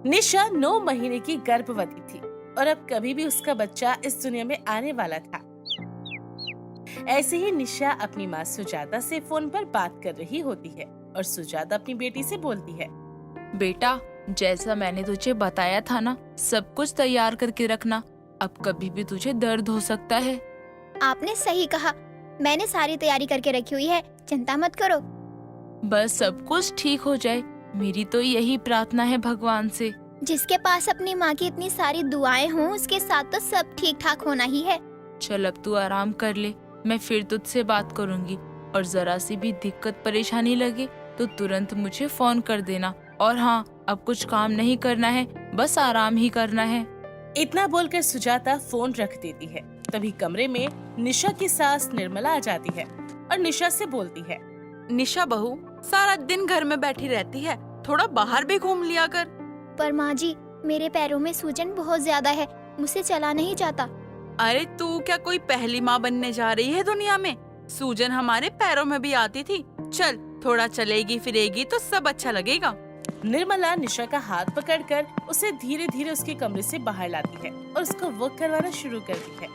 निशा 9 महीने की गर्भवती थी और अब कभी भी उसका बच्चा इस दुनिया में आने वाला था। ऐसे ही निशा अपनी माँ सुजाता से फोन पर बात कर रही होती है और सुजाता अपनी बेटी से बोलती है। बेटा, जैसा मैंने तुझे बताया था ना, सब कुछ तैयार करके रखना। अब कभी भी तुझे दर्द हो सकता है। आपने सही कहा, मैंने सारी तैयारी करके रखी हुई है, चिंता मत करो। बस सब कुछ ठीक हो जाए, मेरी तो यही प्रार्थना है भगवान से। जिसके पास अपनी माँ की इतनी सारी दुआएं हों, उसके साथ तो सब ठीक ठाक होना ही है। चल अब तू आराम कर ले, मैं फिर तुझसे बात करूंगी। और जरा सी भी दिक्कत परेशानी लगे तो तुरंत मुझे फोन कर देना। और हाँ, अब कुछ काम नहीं करना है, बस आराम ही करना है। इतना बोलकर सुजाता फोन रख देती है। तभी कमरे में निशा की सास निर्मला आ जाती है और निशा से बोलती है। निशा बहू, सारा दिन घर में बैठी रहती है, थोड़ा बाहर भी घूम लिया कर। पर माँ जी, मेरे पैरों में सूजन बहुत ज्यादा है, मुझसे चला नहीं जाता। अरे तू क्या कोई पहली माँ बनने जा रही है दुनिया में? सूजन हमारे पैरों में भी आती थी। चल, थोड़ा चलेगी फिरेगी तो सब अच्छा लगेगा। निर्मला निशा का हाथ पकड़कर उसे धीरे धीरे उसके कमरे से बाहर लाती है और उसको वॉक करवाना शुरू करती है।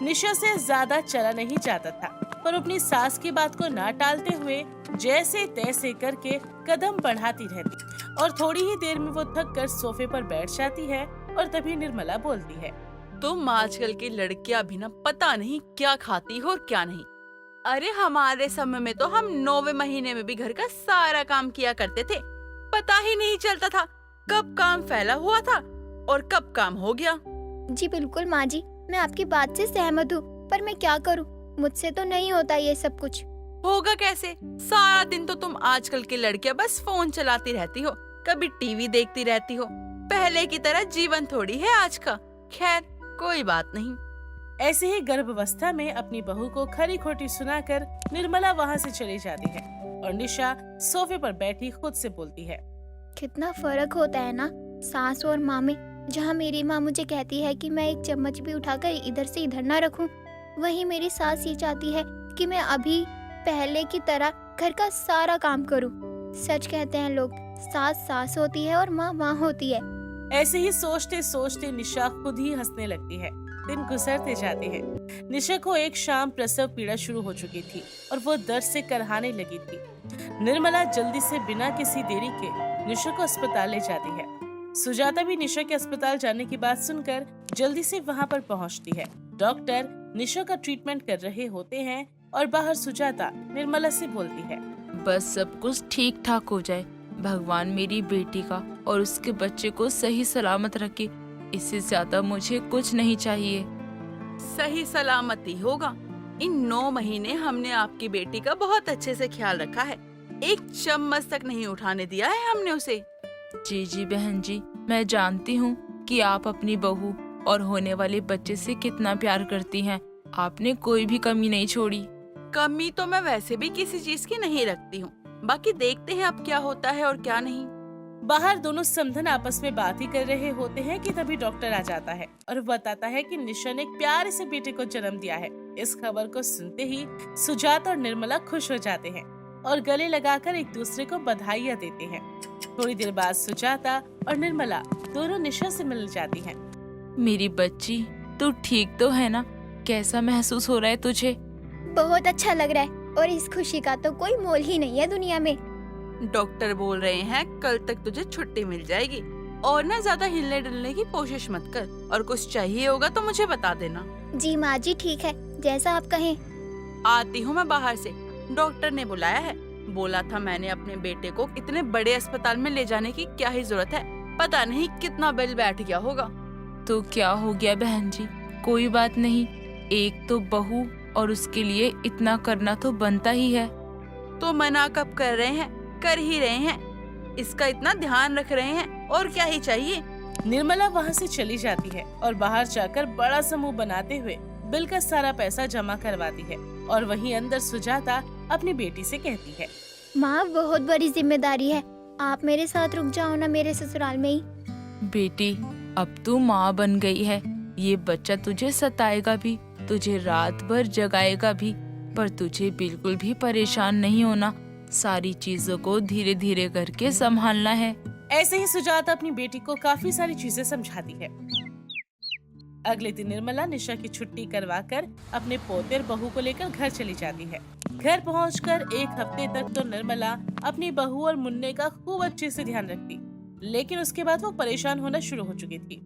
निशा से ज्यादा चला नहीं जाता था, पर अपनी सास की बात को ना टालते हुए जैसे तैसे करके कदम बढ़ाती रहती और थोड़ी ही देर में वो थक कर सोफे पर बैठ जाती है। और तभी निर्मला बोलती है। तुम आजकल की लड़कियां भी ना पता नहीं क्या खाती हो और क्या नहीं। अरे हमारे समय में तो हम 9वें महीने में भी घर का सारा काम किया करते थे, पता ही नहीं चलता था कब काम फैला हुआ था और कब काम हो गया। जी बिल्कुल माँ जी, मैं आपकी बात से सहमत हूँ, पर मैं क्या करूँ, मुझसे तो नहीं होता ये सब कुछ। होगा कैसे? सारा दिन तो तुम आजकल की लड़कियां बस फोन चलाती रहती हो, कभी टीवी देखती रहती हो। पहले की तरह जीवन थोड़ी है आज का। खैर, कोई बात नहीं। ऐसे ही गर्भावस्था में अपनी बहू को खरी खोटी सुनाकर निर्मला वहाँ से चली जाती है और निशा सोफे पर बैठी खुद से बोलती है। कितना फर्क होता है ना सास और माँ में। जहाँ मेरी माँ मुझे कहती है कि मैं एक चम्मच भी उठाकर इधर से इधर ना रखूं, वहीं मेरी सास ये चाहती है कि मैं अभी पहले की तरह घर का सारा काम करूं। सच कहते हैं लोग, सास सास होती है और माँ माँ होती है। ऐसे ही सोचते सोचते निशा खुद ही हंसने लगती है। दिन गुजरते जाते हैं। निशा को एक शाम प्रसव पीड़ा शुरू हो चुकी थी और वो दर्द से करहाने लगी थी। निर्मला जल्दी से बिना किसी देरी के निशा को अस्पताल ले जाती है। सुजाता भी निशा के अस्पताल जाने की बात सुनकर जल्दी से वहाँ पर पहुँचती है। डॉक्टर निशा का ट्रीटमेंट कर रहे होते हैं और बाहर सुजाता निर्मला से बोलती है। बस सब कुछ ठीक ठाक हो जाए, भगवान मेरी बेटी का और उसके बच्चे को सही सलामत रखे। इससे ज्यादा मुझे कुछ नहीं चाहिए। सही सलामती होगा। इन 9 महीने हमने आपकी बेटी का बहुत अच्छे से ख्याल रखा है, एक चम्मच तक नहीं उठाने दिया है हमने उसे। जी जी बहन जी, मैं जानती हूँ कि आप अपनी बहू और होने वाले बच्चे से कितना प्यार करती हैं। आपने कोई भी कमी नहीं छोड़ी। कमी तो मैं वैसे भी किसी चीज की नहीं रखती हूँ, बाकी देखते हैं अब क्या होता है और क्या नहीं। बाहर दोनों समधन आपस में बात ही कर रहे होते हैं कि तभी डॉक्टर आ जाता है और बताता है कि निशा ने एक प्यारे से बेटे को जन्म दिया है। इस खबर को सुनते ही सुजाता और निर्मला खुश हो जाते हैं और गले लगाकर एक दूसरे को बधाइयाँ देते हैं। थोड़ी देर बाद सुजाता और निर्मला दोनों निशा से मिल जाती हैं। मेरी बच्ची, तू ठीक तो है ना? कैसा महसूस हो रहा है तुझे? बहुत अच्छा लग रहा है और इस खुशी का तो कोई मोल ही नहीं है दुनिया में। डॉक्टर बोल रहे हैं कल तक तुझे छुट्टी मिल जाएगी और ना ज्यादा हिलने डुलने की कोशिश मत कर, और कुछ चाहिए होगा तो मुझे बता देना। जी माँ जी, ठीक है, जैसा आप कहें। आती हूँ मैं बाहर से, डॉक्टर ने बुलाया है। बोला था मैंने अपने बेटे को इतने बड़े अस्पताल में ले जाने की क्या ही जरूरत है, पता नहीं कितना बिल बैठ गया होगा। तो क्या हो गया बहन जी, कोई बात नहीं, एक तो बहू और उसके लिए इतना करना तो बनता ही है। तो मना कब कर रहे हैं, कर ही रहे हैं, इसका इतना ध्यान रख रहे हैं, और क्या ही चाहिए। निर्मला वहाँ से चली जाती है और बाहर जाकर बड़ा समूह बनाते हुए बिल का सारा पैसा जमा करवाती है और वहीं अंदर सुजाता अपनी बेटी से कहती है। माँ, बहुत बड़ी जिम्मेदारी है, आप मेरे साथ रुक जाओ ना मेरे ससुराल में ही। बेटी, अब तू माँ बन गई है, ये बच्चा तुझे सताएगा भी, तुझे रात भर जगाएगा भी, पर तुझे बिल्कुल भी परेशान नहीं होना। सारी चीजों को धीरे धीरे करके संभालना है। ऐसे ही सुजाता अपनी बेटी को काफी सारी चीजें समझाती है। अगले दिन निर्मला निशा की छुट्टी करवाकर अपने पोते और बहू को लेकर घर चली जाती है। घर पहुंचकर एक हफ्ते तक तो निर्मला अपनी बहू और मुन्ने का खूब अच्छे से ध्यान रखती, लेकिन उसके बाद वो परेशान होना शुरू हो चुकी थी।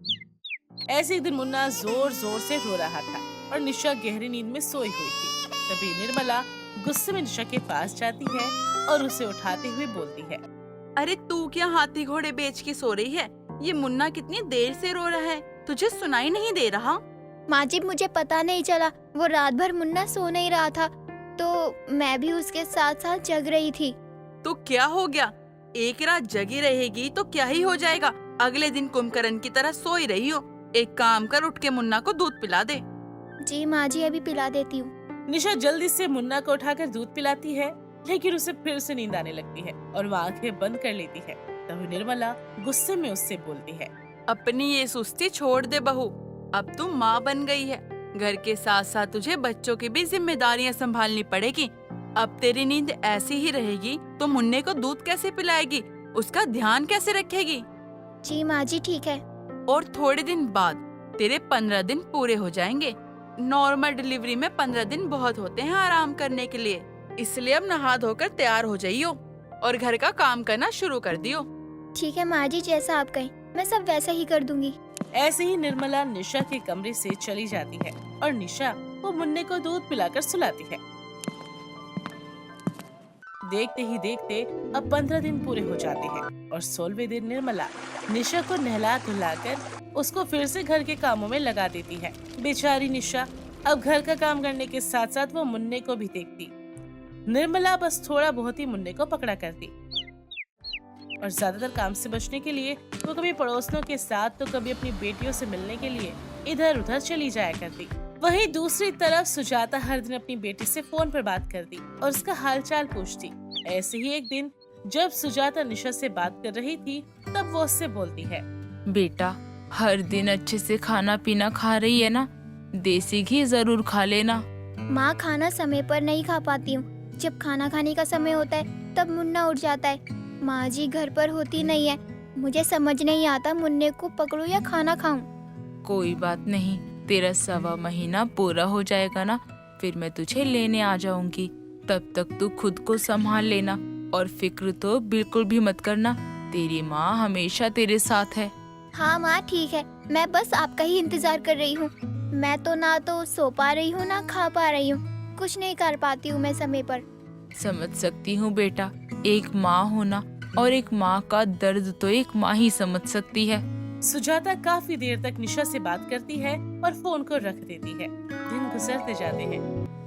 ऐसे एक दिन मुन्ना जोर जोर से रो रहा था और निशा गहरी नींद में सोई हुई थी। तभी निर्मला गुस्से में निशा के पास जाती है और उसे उठाते हुए बोलती है, अरे तू क्या हाथी घोड़े बेच के सो रही है? ये मुन्ना कितनी देर से रो रहा है, तुझे सुनाई नहीं दे रहा? माँ जी मुझे पता नहीं चला, वो रात भर मुन्ना सो नहीं रहा था तो मैं भी उसके साथ साथ जग रही थी। तो क्या हो गया? एक रात जगी रहेगी तो क्या ही हो जाएगा? अगले दिन कुंभकर्ण की तरह सोई रही हो। एक काम कर, उठ के मुन्ना को दूध पिला दे। जी माँ जी, अभी पिला देती हूँ। निशा जल्दी से मुन्ना को उठाकर दूध पिलाती है, लेकिन उसे फिर से नींद आने लगती है और वह आंखें बंद कर लेती है। तभी निर्मला गुस्से में उससे बोलती है, अपनी ये सुस्ती छोड़ दे बहू, अब तू माँ बन गई है। घर के साथ साथ तुझे बच्चों की भी जिम्मेदारियाँ संभालनी पड़ेगी। अब तेरी नींद ऐसी ही रहेगी तो मुन्ने को दूध कैसे पिलाएगी, उसका ध्यान कैसे रखेगी? जी माँ जी ठीक है। और थोड़े दिन बाद तेरे 15 दिन पूरे हो जाएंगे। नॉर्मल डिलीवरी में 15 दिन बहुत होते हैं आराम करने के लिए, इसलिए अब नहा धोकर तैयार हो जाइयो और घर का काम करना शुरू कर दियो। ठीक है माँ जी, जैसा आप कहें मैं सब वैसा ही कर दूंगी। ऐसे ही निर्मला निशा के कमरे से चली जाती है और निशा वो मुन्ने को दूध पिलाकर सुलाती है। देखते ही देखते अब 15 दिन पूरे हो जाते हैं और 16वें दिन निर्मला निशा को नहला धुलाकर उसको फिर से घर के कामों में लगा देती है। बेचारी निशा अब घर का काम करने के साथ साथ वो मुन्ने को भी देखती। निर्मला बस थोड़ा बहुत ही मुन्ने को पकड़ा करती और ज्यादातर काम से बचने के लिए वो कभी पड़ोसियों के साथ तो कभी अपनी बेटियों से मिलने के लिए इधर उधर चली जाया करती। वहीं दूसरी तरफ सुजाता हर दिन अपनी बेटी से फोन पर बात करती और उसका हालचाल पूछती। ऐसे ही एक दिन जब सुजाता निशा से बात कर रही थी तब वो उससे बोलती है, बेटा हर दिन अच्छे से खाना पीना खा रही है ना? देसी घी जरूर खा लेना। माँ खाना समय पर नहीं खा पाती हूँ, जब खाना खाने का समय होता है तब मुन्ना उठ जाता है। माँ जी घर पर होती नहीं है, मुझे समझ नहीं आता मुन्ने को पकड़ूं या खाना खाऊं। कोई बात नहीं, तेरा 1.25 महीना पूरा हो जाएगा ना, फिर मैं तुझे लेने आ जाऊंगी। तब तक तू खुद को संभाल लेना और फिक्र तो बिल्कुल भी मत करना, तेरी माँ हमेशा तेरे साथ है। हाँ माँ ठीक है, मैं बस आपका ही इंतजार कर रही हूँ। मैं तो ना तो सो पा रही हूँ ना खा पा रही हूँ, कुछ नहीं कर पाती हूँ मैं समय पर। समझ सकती हूँ बेटा, एक माँ होना और एक माँ का दर्द तो एक माँ ही समझ सकती है। सुजाता काफी देर तक निशा से बात करती है और फोन को रख देती है। दिन गुजरते जाते हैं।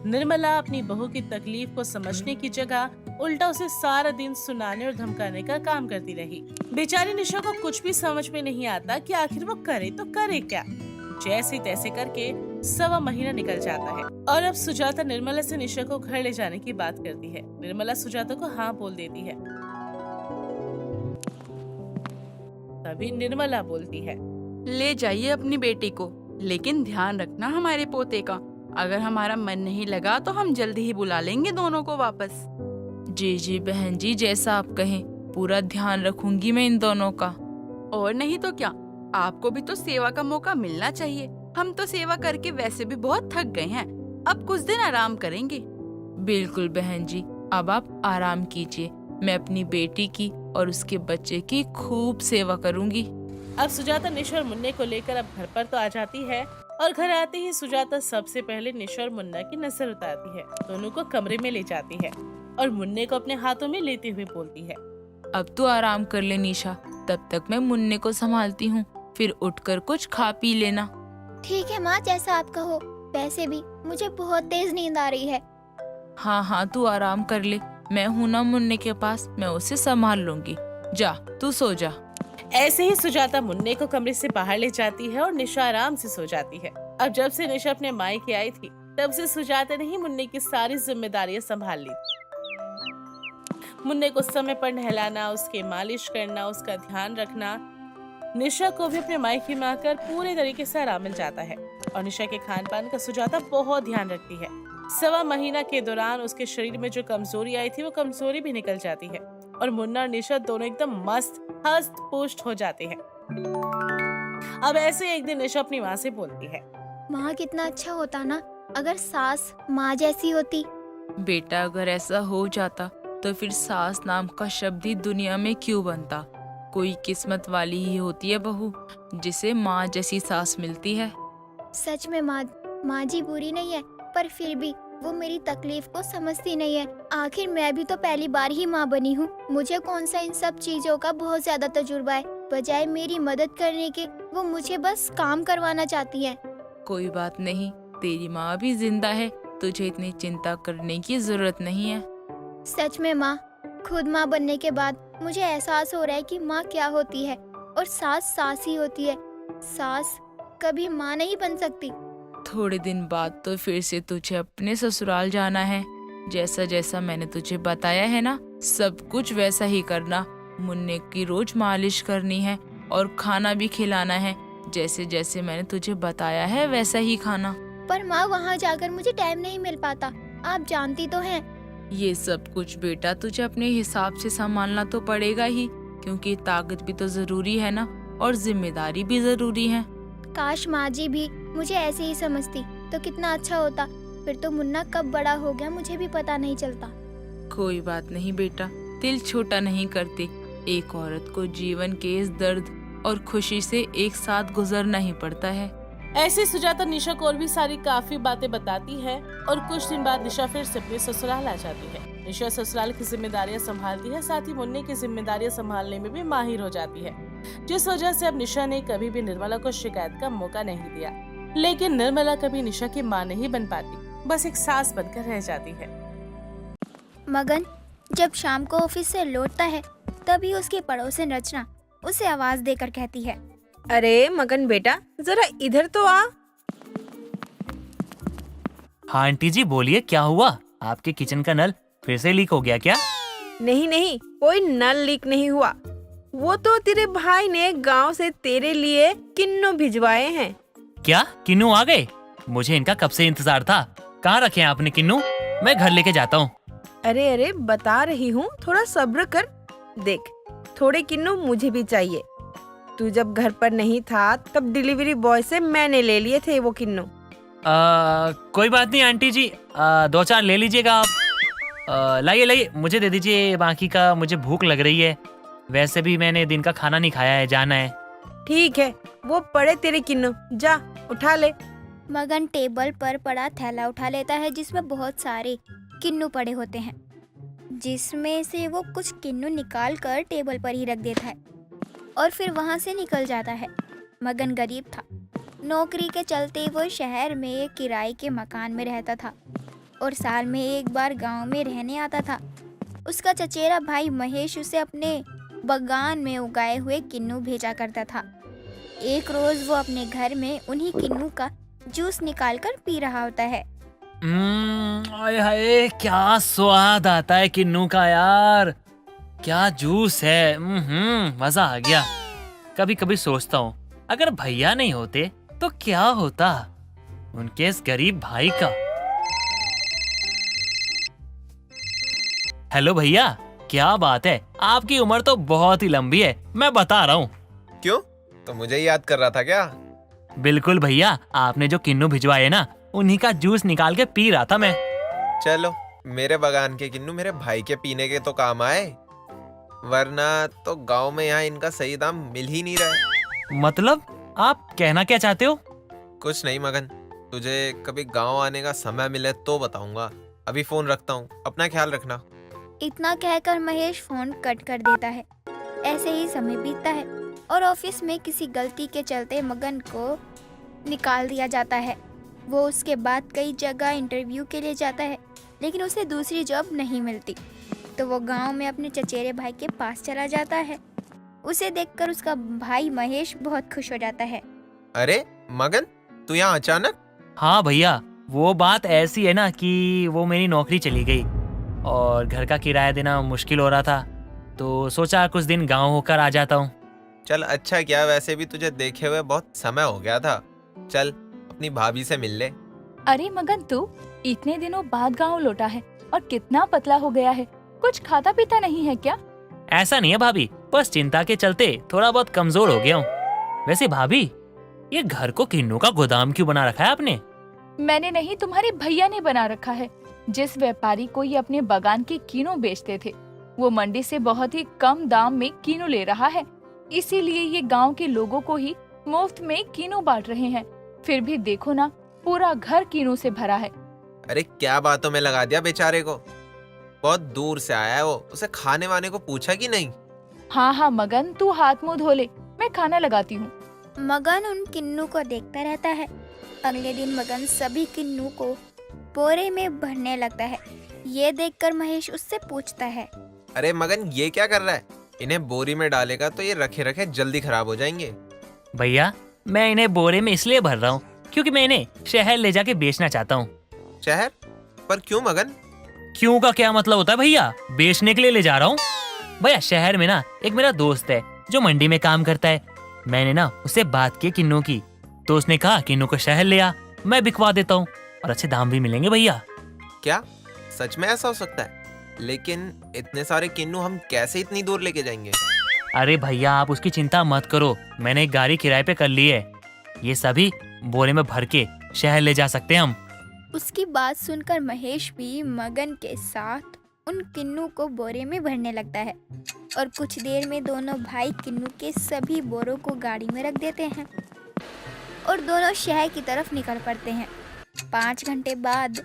निर्मला अपनी बहू की तकलीफ को समझने की जगह उल्टा उसे सारा दिन सुनाने और धमकाने का काम करती रही। बेचारी निशा को कुछ भी समझ में नहीं आता कि आखिर वो करे तो करे क्या। जैसे तैसे करके 1.25 महीना निकल जाता है और अब सुजाता निर्मला से निशा को घर ले जाने की बात करती है। निर्मला सुजाता को हाँ बोल देती है। तभी निर्मला बोलती है, ले जाइए अपनी बेटी को, लेकिन ध्यान रखना हमारे पोते का। अगर हमारा मन नहीं लगा तो हम जल्दी ही बुला लेंगे दोनों को वापस। जी जी बहन जी, जैसा आप कहें, पूरा ध्यान रखूंगी मैं इन दोनों का। और नहीं तो क्या, आपको भी तो सेवा का मौका मिलना चाहिए। हम तो सेवा करके वैसे भी बहुत थक गए हैं, अब कुछ दिन आराम करेंगे। बिल्कुल बहन जी, अब आप आराम कीजिए, मैं अपनी बेटी की और उसके बच्चे की खूब सेवा करूंगी। अब सुजाता निशा और मुन्ने को लेकर अब घर पर तो आ जाती है और घर आते ही सुजाता सबसे पहले निशा और मुन्ना की नजर उतारती है। दोनों को कमरे में ले जाती है और मुन्ने को अपने हाथों में लेते हुए बोलती है, अब तू आराम कर ले निशा, तब तक मैं मुन्ने को संभालती हूँ, फिर उठकर कुछ खा पी लेना। ठीक है माँ, जैसा आप कहो। वैसे भी मुझे बहुत तेज नींद आ रही है। हाँ हाँ तू आराम कर ले, मैं हूँ ना मुन्ने के पास, मैं उसे संभाल लूंगी। जा तू सो जा। ऐसे ही सुजाता मुन्ने को कमरे से बाहर ले जाती है और निशा आराम से सो जाती है। अब जब से निशा अपने मायके आई थी तब से सुजाता ने ही मुन्ने की सारी जिम्मेदारियां संभाल ली। मुन्ने को समय पर नहलाना, उसके मालिश करना, उसका ध्यान रखना। निशा को भी अपने मायके में आकर पूरे तरीके से आराम मिल जाता है और निशा के खान पान का सुजाता बहुत ध्यान रखती है। सवा महीना के दौरान उसके शरीर में जो कमजोरी आई थी वो कमजोरी भी निकल जाती है और मुन्ना और निशा दोनों एकदम मस्त हस्त पुष्ट हो जाते हैं। अब ऐसे एक दिन निशा अपनी माँ से बोलती है, माँ कितना अच्छा होता ना अगर सास माँ जैसी होती। बेटा अगर ऐसा हो जाता तो फिर सास नाम का शब्द ही दुनिया में क्यों बनता। कोई किस्मत वाली ही होती है बहू जिसे माँ जैसी सास मिलती है। सच में माँ जी बुरी नहीं है, पर फिर भी वो मेरी तकलीफ को समझती नहीं है। आखिर मैं भी तो पहली बार ही माँ बनी हूँ। मुझे कौन सा इन सब चीजों का बहुत ज्यादा तजुर्बा है। बजाय मेरी मदद करने के वो मुझे बस काम करवाना चाहती है। कोई बात नहीं, तेरी माँ भी जिंदा है, तुझे इतनी चिंता करने की जरूरत नहीं है। सच में माँ, खुद माँ बनने के बाद मुझे एहसास हो रहा है कि माँ क्या होती है और सास सास ही होती है। सास कभी माँ नहीं बन सकती। थोड़े दिन बाद तो फिर से तुझे अपने ससुराल जाना है। जैसा जैसा मैंने तुझे बताया है ना, सब कुछ वैसा ही करना। मुन्ने की रोज मालिश करनी है और खाना भी खिलाना है। जैसे जैसे मैंने तुझे बताया है वैसा ही खाना। पर माँ वहाँ जाकर मुझे टाइम नहीं मिल पाता, आप जानती तो हैं। ये सब कुछ बेटा तुझे अपने हिसाब से संभालना तो पड़ेगा ही, क्योंकि ताकत भी तो जरूरी है ना, और जिम्मेदारी भी जरूरी है। काश माँ जी भी मुझे ऐसे ही समझती तो कितना अच्छा होता। फिर तो मुन्ना कब बड़ा हो गया मुझे भी पता नहीं चलता। कोई बात नहीं बेटा, दिल छोटा नहीं करते। एक औरत को जीवन के इस दर्द और खुशी से एक साथ गुजरना ही पड़ता है। ऐसे सुजाता निशा को और भी सारी काफी बातें बताती है और कुछ दिन बाद निशा फिर से अपने ससुराल आ जाती है। निशा ससुराल की जिम्मेदारियां संभालती है, साथ ही मुन्ने की जिम्मेदारियां संभालने में भी माहिर हो जाती है, जिस वजह से अब निशा ने कभी भी निर्मला को शिकायत का मौका नहीं दिया। लेकिन निर्मला कभी निशा की माँ नहीं बन पाती, बस एक सास बनकर रह जाती है। मगन जब शाम को ऑफिस से लौटता है तभी उसकी पड़ोसन रचना उसे आवाज देकर कहती है, अरे मगन बेटा जरा इधर तो आ। हाँ आंटी जी बोलिए, क्या हुआ? आपके किचन का नल फिर से लीक हो गया क्या? नहीं नहीं, कोई नल लीक नहीं हुआ। वो तो तेरे भाई ने गांव से तेरे लिए किन्नू भिजवाए हैं। क्या किन्नू आ गए? मुझे इनका कब से इंतजार था। कहाँ रखे हैं आपने किन्नू? मैं घर लेके जाता हूँ। अरे अरे बता रही हूँ, थोड़ा सब्र कर। देख, थोड़े किन्नू मुझे भी चाहिए। तू जब घर पर नहीं था तब डिलीवरी बॉय से मैंने ले लिए थे वो किन्नू। कोई बात नहीं आंटी जी, 2-4 ले लीजिएगा आप। लाइए लाइए, मुझे दे दीजिए, बाकी का मुझे भूख लग रही है। वैसे भी मैंने दिन का खाना नहीं खाया है, जाना है। ठीक है, वो पड़े तेरे किन्नू, जा उठा ले। मगन टेबल पर पड़ा थैला उठा लेता है जिसमें बहुत सारे किन्नू पड़े होते हैं, जिसमें से वो कुछ किन्नू निकाल कर टेबल पर ही रख देता है और फिर वहाँ से निकल जाता है। मगन गरीब था, नौकरी के चलते वो शहर में एक किराए के मकान में रहता था और साल में एक बार गांव में रहने आता था। उसका चचेरा भाई महेश उसे अपने बागान में उगाए हुए किन्नू भेजा करता था। एक रोज वो अपने घर में उन्हीं किन्नू का जूस निकालकर पी रहा होता है। आय हाय, क्या स्वाद आता है किन्नू का यार। क्या जूस है, मजा आ गया। कभी कभी सोचता हूँ अगर भैया नहीं होते तो क्या होता उनके इस गरीब भाई का। हेलो भैया, क्या बात है, आपकी उम्र तो बहुत ही लंबी है, मैं बता रहा हूँ। क्यों, तो मुझे याद कर रहा था क्या? बिल्कुल भैया, आपने जो किन्नू भिजवाए ना, उन्हीं का जूस निकाल के पी रहा था मैं। चलो, मेरे बागान के किन्नू मेरे भाई के पीने के तो काम आए, वरना तो गांव में यहाँ इनका सही दाम मिल ही नहीं रहा है। मतलब आप कहना क्या चाहते हो? कुछ नहीं मगन, तुझे कभी गांव आने का समय मिले तो बताऊंगा। अभी फोन रखता हूँ, अपना ख्याल रखना। इतना कहकर महेश फोन कट कर देता है। ऐसे ही समय बीतता है और ऑफिस में किसी गलती के चलते मगन को निकाल दिया जाता है। वो उसके बाद कई जगह इंटरव्यू के लिए जाता है, लेकिन उसे दूसरी जॉब नहीं मिलती, तो वो गांव में अपने चचेरे भाई के पास चला जाता है। उसे देखकर उसका भाई महेश बहुत खुश हो जाता है। अरे मगन, तू यहाँ अचानक? हाँ भैया, वो बात ऐसी है ना कि वो मेरी नौकरी चली गई और घर का किराया देना मुश्किल हो रहा था, तो सोचा कुछ दिन गांव होकर आ जाता हूँ। चल अच्छा किया, वैसे भी तुझे देखे हुए बहुत समय हो गया था। चल अपनी भाभी से मिल ले। अरे मगन, तू इतने दिनों बाद गांव लौटा है और कितना पतला हो गया है। कुछ खाता पीता नहीं है क्या? ऐसा नहीं है भाभी, बस चिंता के चलते थोड़ा बहुत कमजोर हो गया हूँ। वैसे भाभी, ये घर को किन्नू का गोदाम क्यों बना रखा है आपने? मैंने नहीं, तुम्हारे भैया ने बना रखा है। जिस व्यापारी को ये अपने बागान के कीनू बेचते थे, वो मंडी से बहुत ही कम दाम में कीनू ले रहा है। इसीलिए ये गांव के लोगों को ही मुफ्त में कीनू बांट रहे हैं। फिर भी देखो ना, पूरा घर कीनू से भरा है। अरे क्या बातों में लगा दिया बेचारे को। बहुत दूर से आया है वो, उसे खाने वाने को पूछा कि नहीं? हाँ हाँ मगन, तू हाथ मुंह धो ले, मैं खाना लगाती हूँ। मगन उन किन्नू को देखता रहता है। अगले दिन मगन सभी किन्नू को बोरे में भरने लगता है। ये देखकर महेश उससे पूछता है, अरे मगन, ये क्या कर रहा है? इन्हें बोरी में डालेगा तो ये रखे रखे जल्दी खराब हो जाएंगे। भैया, मैं इन्हें बोरे में इसलिए भर रहा हूँ क्योंकि मैं इन्हें शहर ले जाके बेचना चाहता हूँ। शहर? पर क्यों मगन? क्यों का क्या मतलब होता है भैया? बेचने के लिए ले जा रहा हूँ। भैया, शहर में ना एक मेरा दोस्त है जो मंडी में काम करता है। मैंने ना उससे बात की किन्नू की, तो उसने कहा किन्नू को शहर ले आ, मैं बिकवा देता हूँ और अच्छे दाम भी मिलेंगे भैया। क्या सच में ऐसा हो सकता है? लेकिन इतने सारे किन्नू हम कैसे इतनी दूर लेके जाएंगे? अरे भैया, आप उसकी चिंता मत करो, मैंने एक गाड़ी किराए पे कर ली है। ये सभी बोरे में भर के शहर ले जा सकते हैं हम। उसकी बात सुनकर महेश भी मगन के साथ उन किन्नू को बोरे में भरने लगता है और कुछ देर में दोनों भाई किन्नू के सभी बोरों को गाड़ी में रख देते हैं और दोनों शहर की तरफ निकल पड़ते हैं। 5 घंटे बाद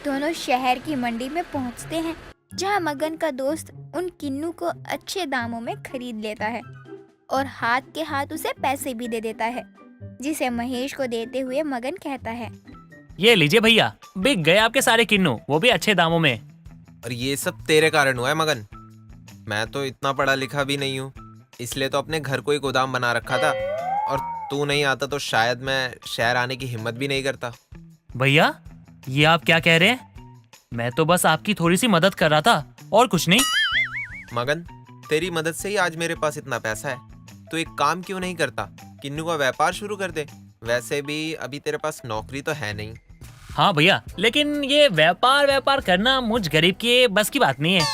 दोनों शहर की मंडी में पहुंचते हैं, जहां मगन का दोस्त उन किन्नू को अच्छे दामों में खरीद लेता है और हाथ के हाथ उसे पैसे भी दे देता है, जिसे महेश को देते हुए मगन कहता है, ये लीजिए भैया, बिक गए आपके सारे किन्नू, वो भी अच्छे दामों में। और ये सब तेरे कारण हुआ है मगन। मैं तो इतना पढ़ा लिखा भी नहीं हूँ, इसलिए तो अपने घर को ही गोदाम बना रखा था, और तू नहीं आता तो शायद मैं शहर आने की हिम्मत भी नहीं करता। भैया, ये आप क्या कह रहे हैं? मैं तो बस आपकी थोड़ी सी मदद कर रहा था और कुछ नहीं। मगन, तेरी मदद से ही आज मेरे पास इतना पैसा है। तू एक काम क्यों नहीं करता, किन्नू का व्यापार शुरू कर दे। वैसे भी अभी तेरे पास नौकरी तो है नहीं। हाँ भैया, लेकिन ये व्यापार करना मुझ गरीब के बस की बात नहीं है।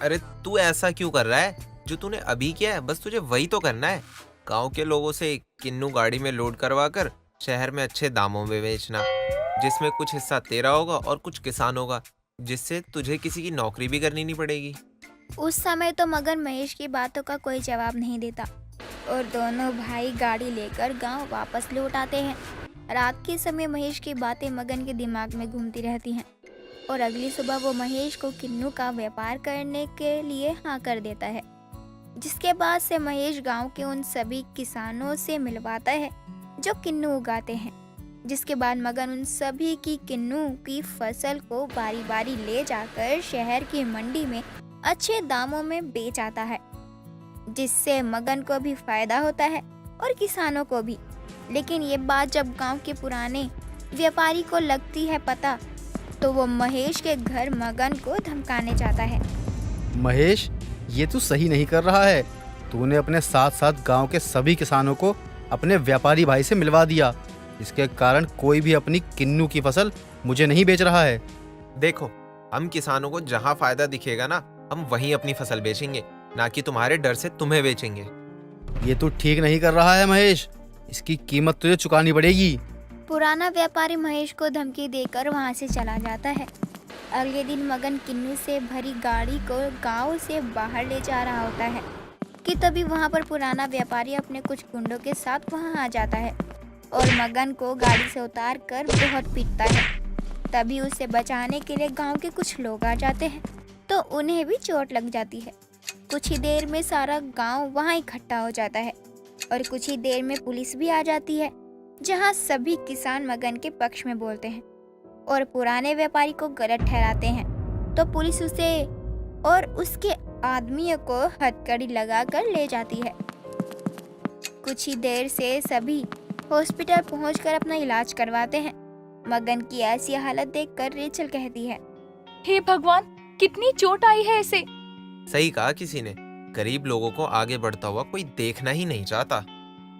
अरे तू ऐसा क्यों कर रहा है? जो तूने अभी किया है बस तुझे वही तो करना है। गांव के लोगों से किन्नू गाड़ी में लोड करवा कर शहर में अच्छे दामों में बेचना, जिसमें कुछ हिस्सा तेरा होगा और कुछ किसान होगा, जिससे तुझे किसी की नौकरी भी करनी नहीं पड़ेगी। उस समय तो मगन महेश की बातों का कोई जवाब नहीं देता और दोनों भाई गाड़ी लेकर गांव वापस लौट आते हैं। रात के समय महेश की बातें मगन के दिमाग में घूमती रहती हैं और अगली सुबह वो महेश को किन्नू का व्यापार करने के लिए हाँ कर देता है, जिसके बाद से महेश गांव के उन सभी किसानों से मिलवाता है जो किन्नू उगाते हैं। जिसके बाद मगन उन सभी की किन्नू की फसल को बारी बारी ले जाकर शहर की मंडी में अच्छे दामों में बेच आता है, जिससे मगन को भी फायदा होता है और किसानों को भी। लेकिन ये बात जब गांव के पुराने व्यापारी को लगती है पता, तो वो महेश के घर मगन को धमकाने जाता है। महेश, ये तू सही नहीं कर रहा है। तूने अपने साथ साथ गांव के सभी किसानों को अपने व्यापारी भाई से मिलवा दिया। इसके कारण कोई भी अपनी किन्नू की फसल मुझे नहीं बेच रहा है। देखो, हम किसानों को जहाँ फायदा दिखेगा ना, हम वहीं अपनी फसल बेचेंगे, ना कि तुम्हारे डर से तुम्हें बेचेंगे। ये तू ठीक नहीं कर रहा है महेश, इसकी कीमत तुझे चुकानी पड़ेगी। पुराना व्यापारी महेश को धमकी देकर वहां से चला जाता है। अगले दिन मगन किन्नू से भरी गाड़ी को गांव से बाहर ले जा रहा होता है कि तभी वहां पर पुराना व्यापारी अपने कुछ गुंडों के साथ वहां आ जाता है और मगन को गाड़ी से उतार कर बहुत पीटता है। तभी उसे बचाने के लिए गांव के कुछ लोग आ जाते हैं, तो उन्हें भी चोट लग जाती है। कुछ ही देर में सारा गांव वहां इकट्ठा हो जाता है और कुछ ही देर में पुलिस भी आ जाती है, जहां सभी किसान मगन के पक्ष में बोलते हैं और पुराने व्यापारी को गलत ठहराते हैं। तो पुलिस उसे और उसके आदमियों को हथकड़ी लगाकर ले जाती है। कुछ ही देर से सभी हॉस्पिटल पहुंचकर अपना इलाज करवाते हैं। मगन की ऐसी हालत देखकर रेचल कहती है, हे भगवान, कितनी चोट आई है इसे। सही कहा किसी ने, गरीब लोगों को आगे बढ़ता हुआ कोई देखना ही नहीं चाहता।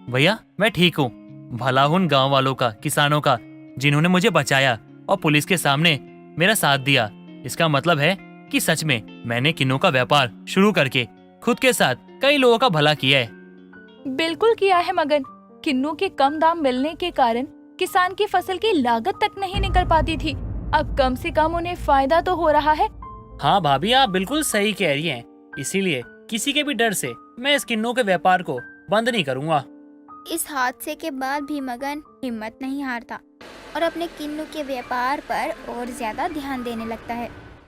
भैया, मैं ठीक हूँ। भला उन गांव वालों का, किसानों का, जिन्होंने मुझे बचाया। और पुलिस के सामने मेरा साथ दिया। इसका मतलब है कि सच में मैंने किन्नू का व्यापार शुरू करके खुद के साथ कई लोगों का भला किया है। बिल्कुल किया है मगन। किन्नू के कम दाम मिलने के कारण किसान की फसल की लागत तक नहीं निकल पाती थी। अब कम से कम उन्हें फायदा तो हो रहा है। हाँ भाभी, आप बिल्कुल सही कह रही हैं। इसीलिए किसी के भी डर से मैं इस किन्नू के व्यापार को बंद नहीं करूँगा। इस हादसे के बाद भी मगन हिम्मत नहीं हारता और अपने किन्नू के व्यापार पर और ज्यादा ध्यान देने लगता है।